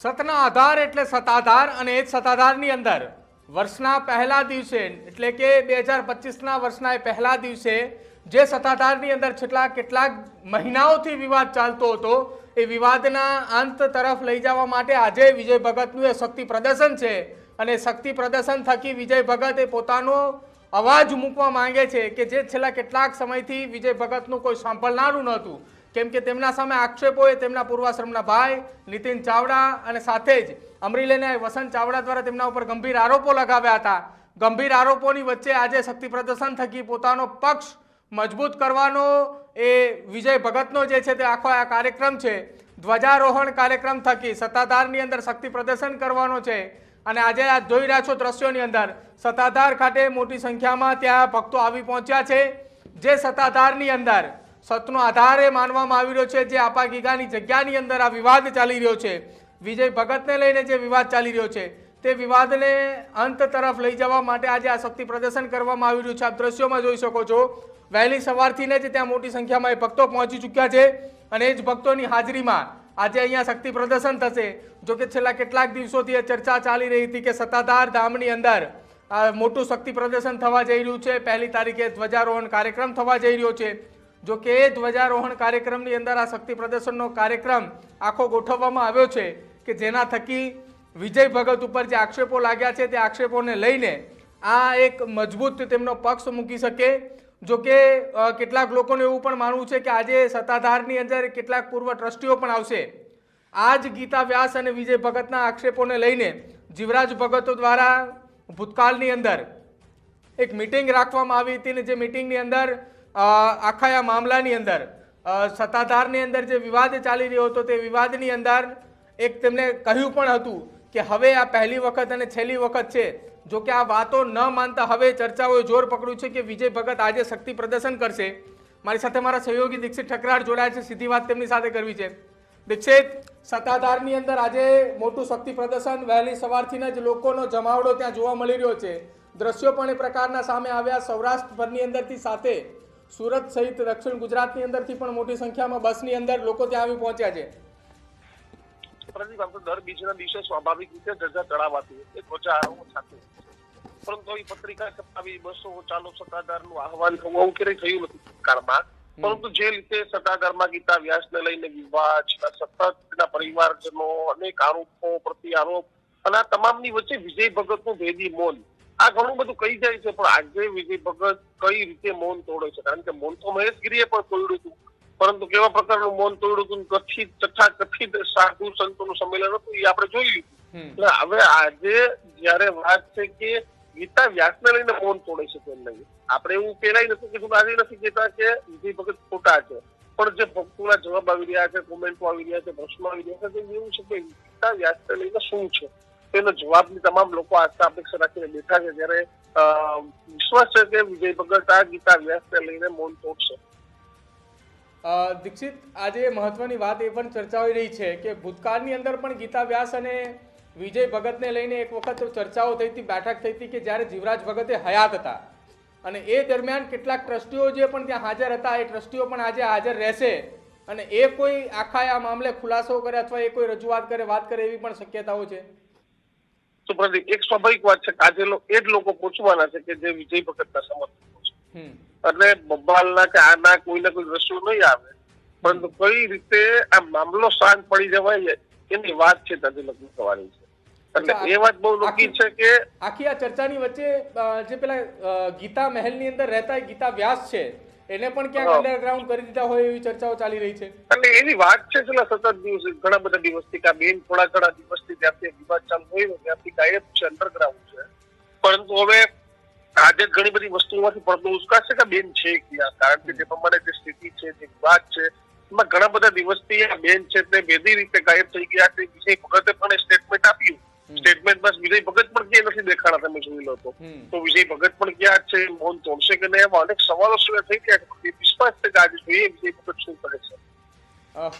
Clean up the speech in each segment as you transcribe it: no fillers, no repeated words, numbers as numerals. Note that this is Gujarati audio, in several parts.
સતના આધાર એટલે સત્તાધાર અને એ જ સત્તાધારની અંદર વર્ષના પહેલા દિવસે એટલે કે 2025ના વર્ષના એ પહેલા દિવસે જે સત્તાધારની અંદર છેલ્લા કેટલાક મહિનાઓથી વિવાદ ચાલતો હતો એ વિવાદના અંત તરફ લઈ જવા માટે આજે વિજય ભગતનું એ શક્તિ પ્રદર્શન છે અને શક્તિ પ્રદર્શન થકી વિજય ભગત એ પોતાનો અવાજ મૂકવા માંગે છે કે જે છેલ્લા કેટલાક સમયથી વિજય ભગતનું કોઈ સાંભળનારું નહોતું, કેમ કે તેમના સામે આક્ષેપો એ તેમના પૂર્વાશ્રમના ભાઈ નીતિન ચાવડા અને સાથે જ અમરેલીના વસંત ચાવડા દ્વારા તેમના ઉપર ગંભીર આરોપો લગાવ્યા હતા. ગંભીર આરોપોની વચ્ચે આજે શક્તિ પ્રદર્શન થકી પોતાનો પક્ષ મજબૂત કરવાનો એ વિજય ભગતનો જે છે તે આખો આ કાર્યક્રમ છે, ધ્વજારોહણ કાર્યક્રમ થકી સત્તાધારની અંદર શક્તિ પ્રદર્શન કરવાનો છે. અને આજે આ જોઈ રહ્યા છો દ્રશ્યોની અંદર સત્તાધાર ખાતે મોટી સંખ્યામાં ત્યાં ભક્તો આવી પહોંચ્યા છે. જે સત્તાધારની અંદર સતનો આધાર એ માનવામાં આવી રહ્યો છે, જે આપા ગીગાની જગ્યાની અંદર આ વિવાદ ચાલી રહ્યો છે, વિજય ભગતને લઈને જે વિવાદ ચાલી રહ્યો છે તે વિવાદને અંત તરફ લઈ જવા માટે આજે આ શક્તિ પ્રદર્શન કરવામાં આવી રહ્યું છે. આપ દ્રશ્યોમાં જોઈ શકો છો વહેલી સવારથી જ ત્યાં મોટી સંખ્યામાં એ ભક્તો પહોંચી ચૂક્યા છે અને એ જ ભક્તોની હાજરીમાં આજે અહીંયા શક્તિ પ્રદર્શન થશે. જો કે છેલ્લા કેટલાક દિવસોથી એ ચર્ચા ચાલી રહી હતી કે સત્તાધાર ધામની અંદર મોટું શક્તિ પ્રદર્શન થવા જઈ રહ્યું છે. 1 તારીખે ધ્વજારોહણ કાર્યક્રમ થવા જઈ રહ્યો છે. જો કે એ ધ્વજારોહણ કાર્યક્રમની અંદર આ શક્તિ પ્રદર્શનનો કાર્યક્રમ આખો ગોઠવવામાં આવ્યો છે કે જેના થકી વિજય ભગત ઉપર જે આક્ષેપો લાગ્યા છે તે આક્ષેપોને લઈને આ એક મજબૂત તેમનો પક્ષ મૂકી શકે. જો કે કેટલાક લોકોને એવું પણ માનવું છે કે આજે સત્તાધારની અંદર કેટલાક પૂર્વ ટ્રસ્ટીઓ પણ આવશે. આ જ ગીતા વ્યાસ અને વિજય ભગતના આક્ષેપોને લઈને જીવરાજ ભગતો દ્વારા ભૂતકાળની અંદર એક મિટિંગ રાખવામાં આવી હતી અને જે મિટિંગની અંદર આખા આ મામલાની અંદર સત્તાધારની અંદર જે વિવાદ ચાલી રહ્યો હતો તે વિવાદની અંદર એક તેમણે કહ્યું પણ હતું કે હવે આ પહેલી વખત અને છેલ્લી વખત છે. જો કે આ વાતો ન માનતા હવે ચર્ચાઓએ જોર પકડ્યું છે કે વિજય ભગત આજે શક્તિ પ્રદર્શન કરશે. મારી સાથે મારા સહયોગી દીક્ષિત ઠકરાર જોડાયા છે, સીધી વાત તેમની સાથે કરવી છે. દીક્ષિત, સત્તાધારની અંદર આજે મોટું શક્તિ પ્રદર્શન વહેલી સવારથી જ લોકોનો જમાવડો ત્યાં જોવા મળી રહ્યો છે. દ્રશ્યો પણ એ પ્રકારના સામે આવ્યા. સૌરાષ્ટ્રભરની અંદરથી સાથે સુરત સહિત દક્ષિણ ગુજરાતની અંદરથી પણ મોટી સંખ્યામાં બસની અંદર લોકો ત્યાં આવી પહોંચ્યા છે. દર બીજના દિવસે સ્વાભાવિક રીતે ધજા ચડાવાતી હોય ધ્વજારોહણ સાથે, પરંતુ એ પત્રિકા છપાવી બસો ચાલો સત્તાધારનું આહવાન થવું આવું ક્યારેય થયું નથી સરકારમાં. પરંતુ જે રીતે સત્તાધારમાં ગીતા વ્યાસને લઈને વિવાદ, સતત પરિવારજનો, અનેક આરોપો પ્રતિ આરોપ અને આ તમામની વચ્ચે વિજય ભગતનું ભેદી મૌન, આ ઘણું બધું કહી જાય છે. પણ આજે વિજય ભગત કઈ રીતે મૌન તોડે છે? કારણ કે મૌન તો મહેશગીરીએ પણ તોડ્યું હતું, પરંતુ કેવા પ્રકારનું મૌન તોડ્યું હતું, કથિત તથાકથિત સાધુ સંતોનું સંમેલન હતું એ આપણે જોઈ લીધું. એટલે હવે આજે જયારે વાત છે કે ગીતા વ્યાસને લઈને મૌન તોડે છે તેમ નહીં, આપણે એવું પેલાય નથી કીધું, આજે નથી કહેતા કે વિજય ભગત ખોટા છે, પણ જે ભક્તોના જવાબ આવી રહ્યા છે, કોમેન્ટો આવી રહ્યા છે, પ્રશ્નો આવી રહ્યા છે, એવું છે કે ગીતા વ્યાસને લઈને શું છે તેનો જવાબની તમામ લોકો આશા અપેક્ષા રાખીને બેઠા છે. જ્યારે વિશ્વાસ છે કે વિજય ભગત આ ગીતા વ્યાસને લઈને મૌન તોડશે. દીક્ષિત, આજે મહત્વની વાત એ પણ ચર્ચાઈ રહી છે કે ભૂતકાળની અંદર પણ ગીતા વ્યાસ અને વિજય ભગતને લઈને એક વખત ચર્ચાઓ થઈ હતી, બેઠક થઈ હતી કે જ્યારે જીવરાજ ભગતે હયાત હતા અને એ દરમિયાન કેટલાક ટ્રસ્ટીઓ જે પણ ત્યાં હાજર હતા એ ટ્રસ્ટીઓ પણ આજે હાજર રહેશે અને એ કોઈ આખા આ મામલે ખુલાસો કરે અથવા એ કોઈ રજૂઆત કરે, વાત કરે એવી પણ શક્યતાઓ છે. તો પ્રદીપ, એક સ્વાભાવિક વાત છે કે આજે એ જ લોકો પૂછવાના છે કે જે વિજય ભગતના સમર્થકો છે, એટલે બબાલના કે આના કોઈ ને કોઈ દ્રશ્યો નહીં આવે, પરંતુ કઈ રીતે આ મામલો શાંત પડી જવાય એની વાત છે આજે લગ્ન થવાની છે. એટલે એ વાત બહુ નક્કી છે કે આખી આ ચર્ચાની વચ્ચે જે પેલા ગીતા મહેલની અંદર રહેતા ગીતા વ્યાસ છે એને પણ ક્યાંક અંડરગ્રાઉન્ડ કરી દીધા હોય એવી ચર્ચાઓ ચાલી રહી છે. એટલે એની વાત છે છેલ્લા 7 દિવસ ઘણા બધા દિવસથી કે બેન થોડા ઘણા દિવસથી ત્યાંથી વિવાદ ચાલુ થયો ત્યાંથી ગાયબ છે, અંડરગ્રાઉન્ડ છે. પરંતુ હવે આજે ઘણી બધી વસ્તુઓમાંથી પડતો ઉચકાશે કે બેન છે ક્યાં, કારણ કે જે પ્રમાણે જે સ્થિતિ છે, જે વિવાદ છે, એમાં ઘણા બધા દિવસથી આ બેન છે તે બેદી રીતે ગાયબ થઈ ગયા છે. વિજય ભગતે પણ સ્ટેટમેન્ટ આપ્યું, સ્ટેટમેન્ટમાં વિજય ભગત પણ ક્યાંય નથી દેખાણા, તમે જોઈ લો તો વિજય ભગત પણ ક્યાં છે, મૌન તોડશે કે નહીં, એમાં અનેક સવાલો શરૂ થઈ ગયા છે. વિશ્વાસ છે કે આજે જોઈએ વિજય ભગત શું કરે છે.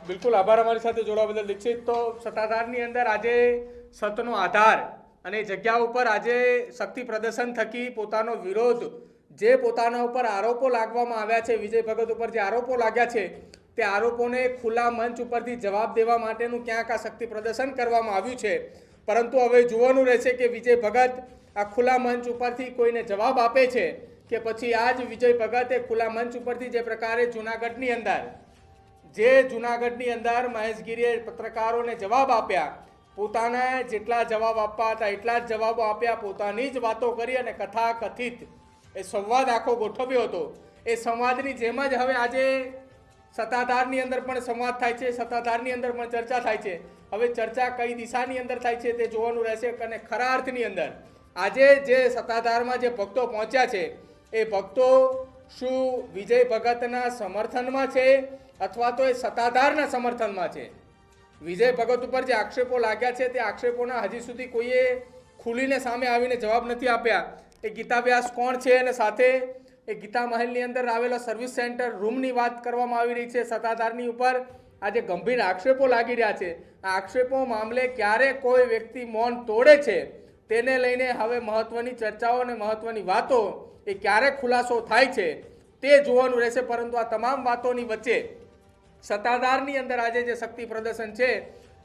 બિલકુલ, આભાર અમારી સાથે જોડાવા બદલ દીક્ષિત. તો સત્તાધારની અંદર આજે સતનો આધાર અને જગ્યા ઉપર આજે શક્તિ પ્રદર્શન થકી પોતાનો વિરોધ, જે પોતાના ઉપર આરોપો લાગવામાં આવ્યા છે, વિજય ભગત ઉપર જે આરોપો લાગ્યા છે તે આરોપોને ખુલ્લા મંચ ઉપરથી જવાબ દેવા માટેનું ક્યાંક આ શક્તિ પ્રદર્શન કરવામાં આવ્યું છે, પરંતુ હવે જોવાનું રહેશે કે વિજય ભગત આ ખુલ્લા મંચ ઉપરથી કોઈને જવાબ આપે છે કે પછી આજ વિજય ભગતે ખુલ્લા મંચ ઉપરથી જે પ્રકારે જૂનાગઢની અંદર મહેશગીરીએ પત્રકારોને જવાબ આપ્યા, પોતાના જેટલા જવાબ આપવા હતા એટલા જ જવાબો આપ્યા, પોતાની જ વાતો કરી અને કથાકથિત એ સંવાદ આખો ગોઠવ્યો હતો. એ સંવાદની જેમ જ હવે આજે સત્તાધારની અંદર પણ સંવાદ થાય છે, સત્તાધારની અંદર પણ ચર્ચા થાય છે. હવે ચર્ચા કઈ દિશાની અંદર થાય છે તે જોવાનું રહેશે. અને ખરા અર્થની અંદર આજે જે સત્તાધારમાં જે ભક્તો પહોંચ્યા છે એ ભક્તો શું વિજય ભગતના સમર્થનમાં છે અથવા તો એ સત્તાધારના સમર્થનમાં છે? વિજય ભગત ઉપર જે આક્ષેપો લાગ્યા છે તે આક્ષેપોના હજી સુધી કોઈએ ખુલીને સામે આવીને જવાબ નથી આપ્યા. એ ગીતા વ્યાસ કોણ છે અને સાથે એ ગીતા મહેલની અંદર આવેલો સર્વિસ સેન્ટર રૂમની વાત કરવામાં આવી રહી છે. સત્તાધારની ઉપર આજે ગંભીર આક્ષેપો લાગી રહ્યા છે. આ આક્ષેપો મામલે ક્યારે કોઈ વ્યક્તિ મૌન તોડે છે તેને લઈને હવે મહત્વની ચર્ચાઓ અને મહત્વની વાતો એ ક્યારે ખુલાસો થાય છે તે જોવાનું રહેશે. પરંતુ આ તમામ વાતોની વચ્ચે સત્તાધારની અંદર આજે જે શક્તિ પ્રદર્શન છે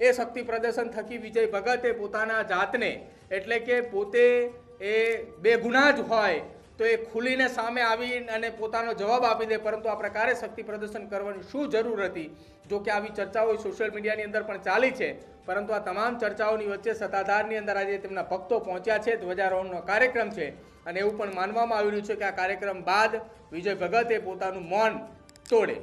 એ શક્તિ પ્રદર્શન થકી વિજય ભગતે પોતાના જાતને એટલે કે પોતે એ બેગુનાહ જ હોય તો એ ખુલીને સામે આવી અને પોતાનો જવાબ આપી દે. પરંતુ આ પ્રકારે શક્તિ પ્રદર્શન કરવાની શું જરૂર હતી? જો કે આવી ચર્ચાઓ સોશિયલ મીડિયાની અંદર પણ ચાલી છે, પરંતુ આ તમામ ચર્ચાઓની વચ્ચે સત્તાધારની અંદર આજે તેમના ભક્તો પહોંચ્યા છે. ધ્વજારોહણનો કાર્યક્રમ છે અને એવું પણ માનવામાં આવી રહ્યું છે કે આ કાર્યક્રમ બાદ વિજય ભગતે પોતાનું મૌન તોડે.